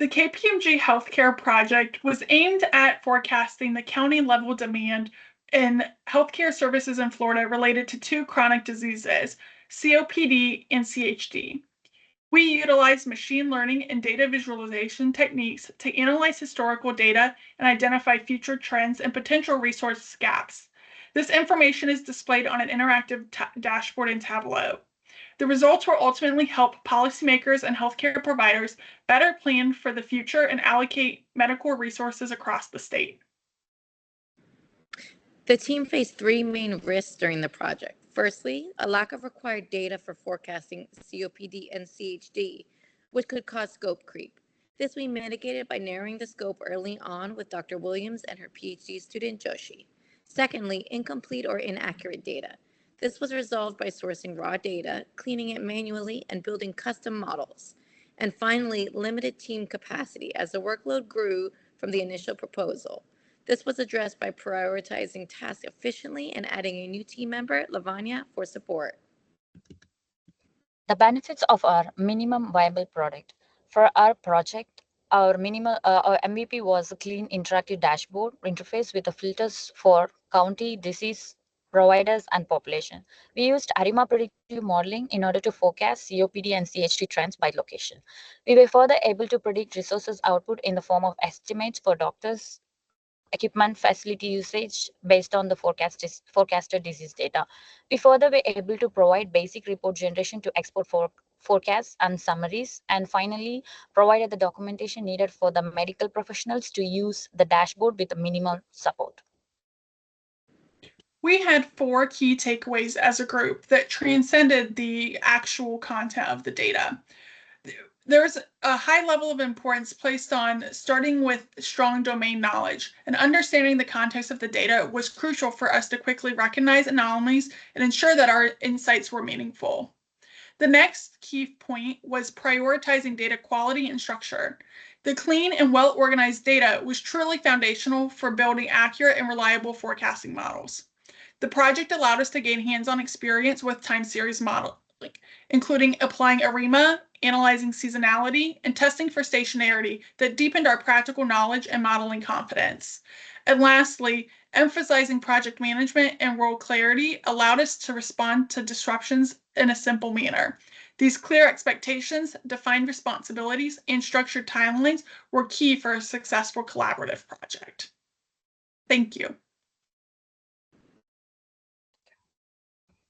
The KPMG healthcare project was aimed at forecasting the county-level demand in healthcare services in Florida related to two chronic diseases, COPD and CHD. We utilized machine learning and data visualization techniques to analyze historical data and identify future trends and potential resource gaps. This information is displayed on an interactive dashboard in Tableau. The results will ultimately help policymakers and healthcare providers better plan for the future and allocate medical resources across the state. The team faced three main risks during the project. Firstly, a lack of required data for forecasting COPD and CHD, which could cause scope creep. This we mitigated by narrowing the scope early on with Dr. Williams and her PhD student Joshi. Secondly, incomplete or inaccurate data. This was resolved by sourcing raw data, cleaning it manually, and building custom models. And finally, limited team capacity as the workload grew from the initial proposal. This was addressed by prioritizing tasks efficiently and adding a new team member, Lavanya, for support. The benefits of our minimum viable product. For our project, our MVP was a clean interactive dashboard interface with the filters for county, disease, providers, and population. We used ARIMA predictive modeling in order to forecast COPD and CHD trends by location. We were further able to predict resources output in the form of estimates for doctors, equipment, facility usage based on the forecasted disease data. We further were able to provide basic report generation to export forecasts and summaries, and finally provided the documentation needed for the medical professionals to use the dashboard with minimal support. We had 4 key takeaways as a group that transcended the actual content of the data. There's a high level of importance placed on starting with strong domain knowledge, and understanding the context of the data was crucial for us to quickly recognize anomalies and ensure that our insights were meaningful. The next key point was prioritizing data quality and structure. The clean and well-organized data was truly foundational for building accurate and reliable forecasting models. The project allowed us to gain hands-on experience with time series modeling, including applying ARIMA, analyzing seasonality, and testing for stationarity that deepened our practical knowledge and modeling confidence. And lastly, emphasizing project management and role clarity allowed us to respond to disruptions in a simple manner. These clear expectations, defined responsibilities, and structured timelines were key for a successful collaborative project. Thank you.